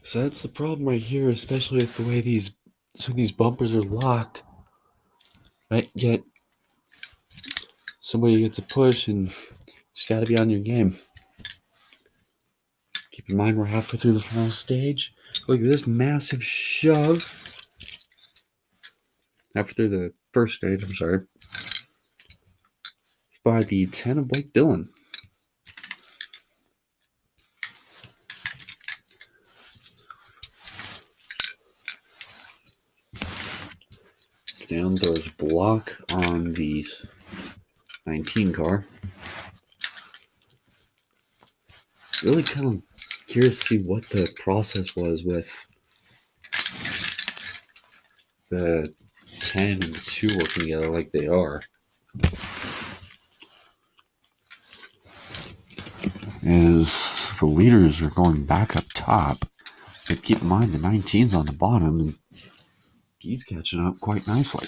So that's the problem right here, especially with the way these bumpers are locked. Might get somebody gets a push and just got to be on your game. Keep in mind we're halfway through the final stage. Look at this massive shove. Halfway through the first stage, I'm sorry. By the 10 of Blake Dillon. Down throws block on the 19 car. Really kind of curious to see what the process was with the 10 and the 2 working together like they are. As the leaders are going back up top, but keep in mind the 19's on the bottom and he's catching up quite nicely.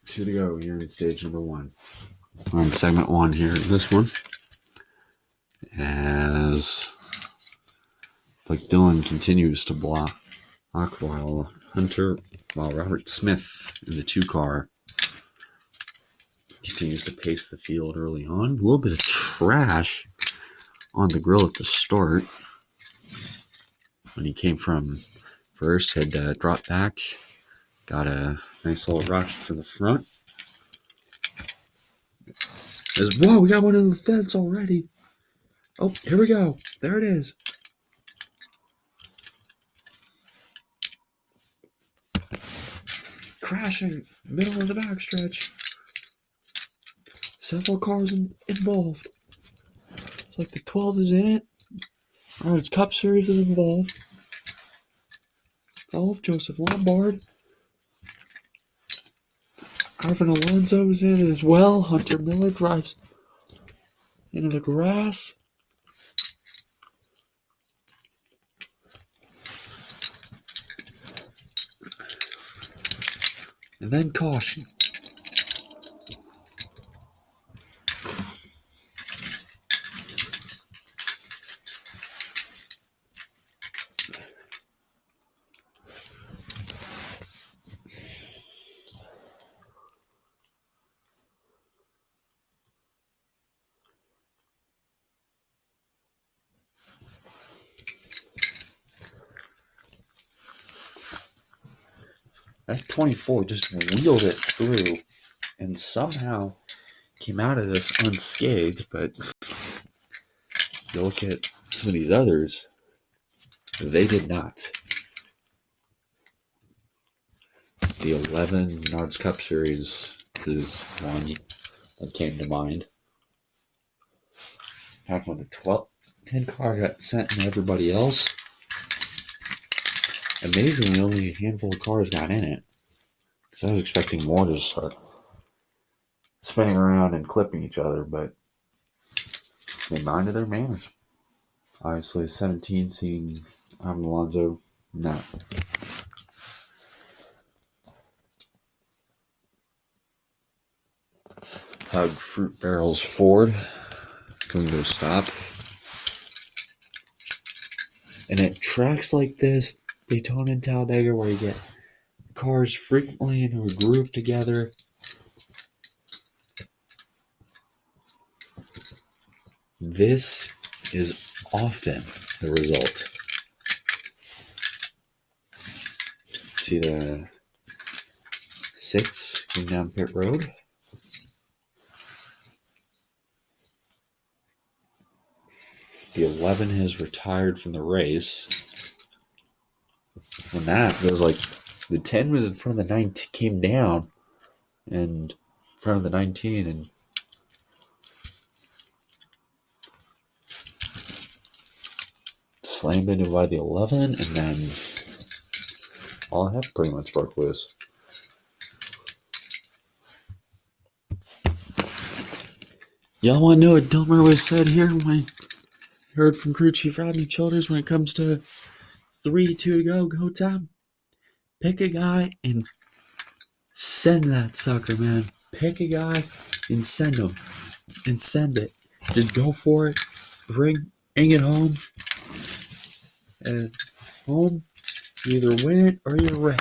Two to go here in stage number 1. We're in segment 1 here in this one. As Blake Dillon continues to block while Robert Smith in the 2 car continues to pace the field early on. A little bit of trash on the grill at the start. When he came from first, had dropped back, got a nice little rocket from the front. Whoa, we got one in the fence already. Oh, here we go. There it is. Crashing, middle of the backstretch. Several cars involved. It's like the 12 is in it. Its Cup Series is involved. Golf, Joseph Lombard. Arvin Alonso is in it as well. Hunter Miller drives into the grass. And then caution. That 24 just wheeled it through and somehow came out of this unscathed, but you look at some of these others, they did not. The 11 Menards Cup Series is one that came to mind. Back when the 10 car got sent to everybody else, amazingly only a handful of cars got in it. Because I was expecting more to start spinning around and clipping each other, but they minded their manners. Obviously, 17 seeing Alonso, no. Hug Fruit Barrels Ford coming to a stop. And at tracks like this, Daytona and Talladega, where you get cars frequently in a group together, this is often the result. See the 6 going down pit road. The 11 has retired from the race. When that goes like the 10 was in front of the 19, came down and in front of the 19 and slammed into by the 11, and then all heck pretty much broke loose. Y'all want to know what Dilmer was said here when I heard from crew chief Rodney Childers when it comes to 3-2 to go time? Pick a guy and Send that sucker, man. Pick a guy and send him. And send it. Just go for it. Bring it home. And home, you either win it or you wreck.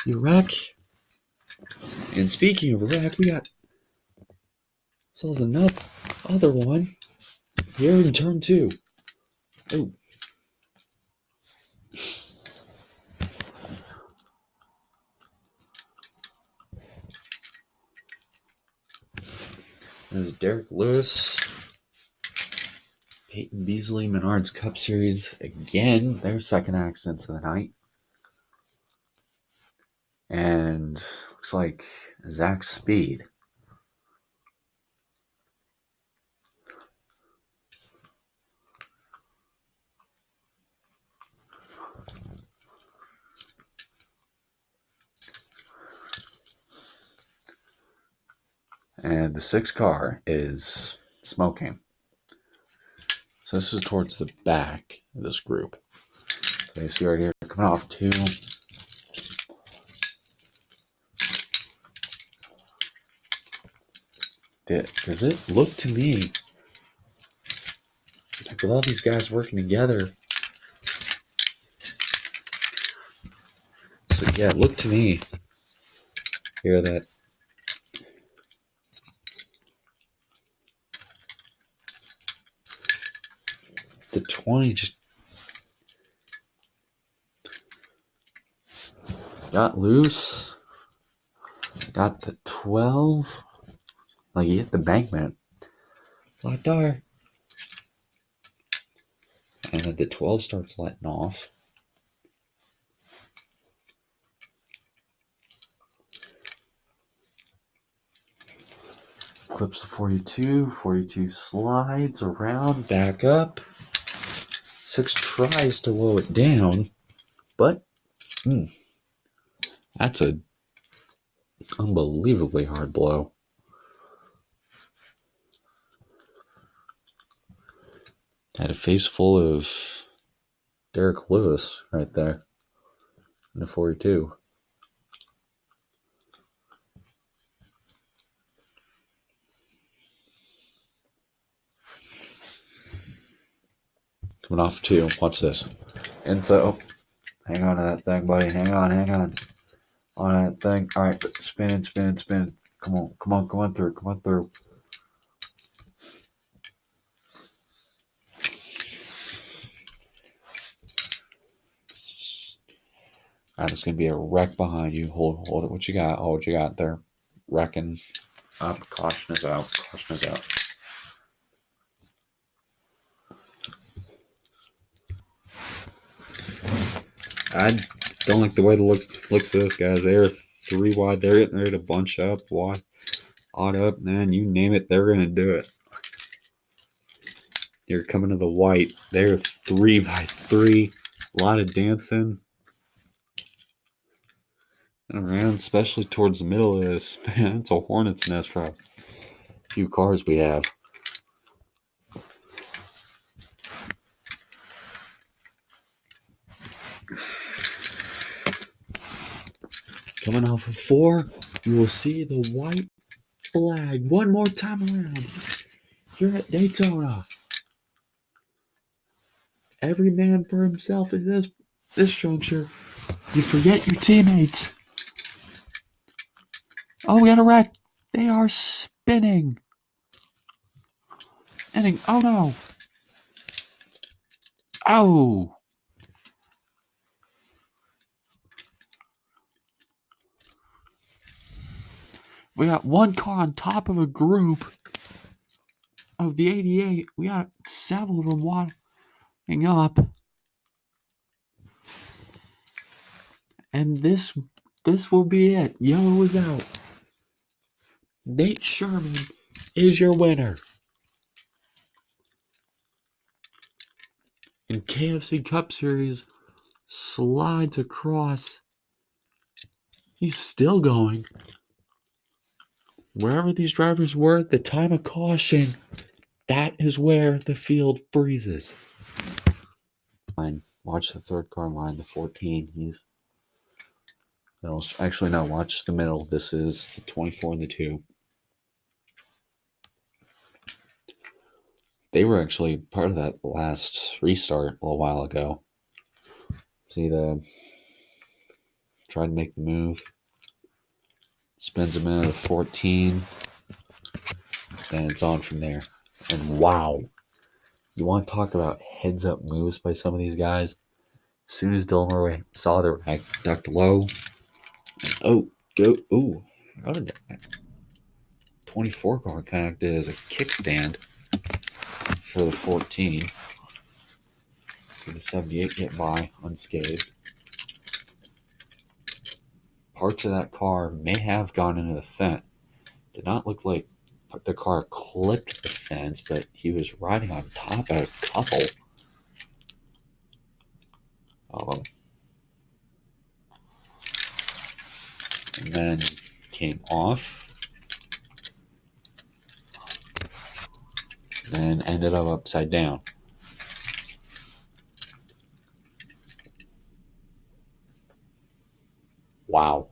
You wreck. And speaking of wreck, we got another one here in turn 2. Oh. This is Derek Lewis, Peyton Beasley, Menards Cup Series again. Their second accidents of the night. And looks like Zach Speed. And the 6th car is smoking. So this is towards the back of this group. So you see right here, coming off 2. Does it look to me like with all these guys working together? But yeah, look to me here that the 20 just got loose. Got the 12. Like he hit the bankment. Flat tire. And then the 12 starts letting off. Clips the 42. 42 slides around, back up. 6 tries to low it down. But, that's a unbelievably hard blow. Had a face full of Derek Lewis right there in the 42. Coming off 2. Watch this. And so, hang on to that thing, buddy. Hang on. On that thing. All right, spin. Come on through. All right, there's going to be a wreck behind you. Hold it. What you got there? Wrecking up. Caution is out. I don't like the way it looks to this, guys. They're 3 wide. They're getting ready to bunch up, wide, odd up, man. You name it, they're going to do it. You're coming to the white. They're 3 by 3. A lot of dancing. And around, especially towards the middle of this. Man, it's a hornet's nest for a few cars we have. Coming off of 4, you will see the white flag one more time around. Here at Daytona. Every man for himself at this juncture. You forget your teammates. Oh, we got a wreck. They are spinning. Oh no. Oh. We got 1 car on top of a group of the 88. We got several of them winding up. And this will be it. Yellow is out. Nate Sherman is your winner. And KFC Cup Series slides across. He's still going. Wherever these drivers were at the time of caution, that is where the field freezes. Watch the 3rd car line, the 14. No, actually, no. Watch the middle. This is the 24 and the 2. They were actually part of that last restart a little while ago. See the try to make the move. Spins him out of 14. And it's on from there. And wow. You want to talk about heads up moves by some of these guys? As soon as Dylan Murray saw the rack, ducked low. Oh, go. Ooh. How did that 24 car connect as a kickstand for the 14? So the 78 get by unscathed. Parts of that car may have gone into the fence. Did not look like the car clipped the fence, but he was riding on top of a couple of them. And then came off. Then ended up upside down. Wow.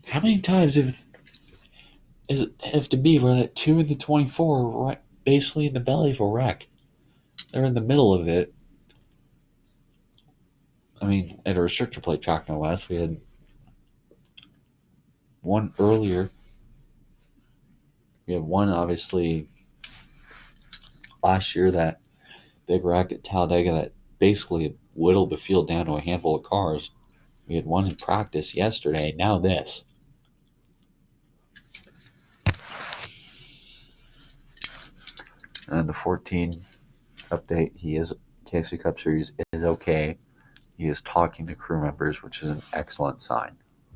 How many times have to be where that 2 and the 24 are right, basically in the belly of a wreck? They're in the middle of it. I mean, at a restrictor plate track, no less. We had one earlier. We had one, obviously, last year, that big wreck at Talladega that basically whittled the field down to a handful of cars. We had one in practice yesterday. Now this. And the 14 update, KFC Cup Series is okay. He is talking to crew members, which is an excellent sign.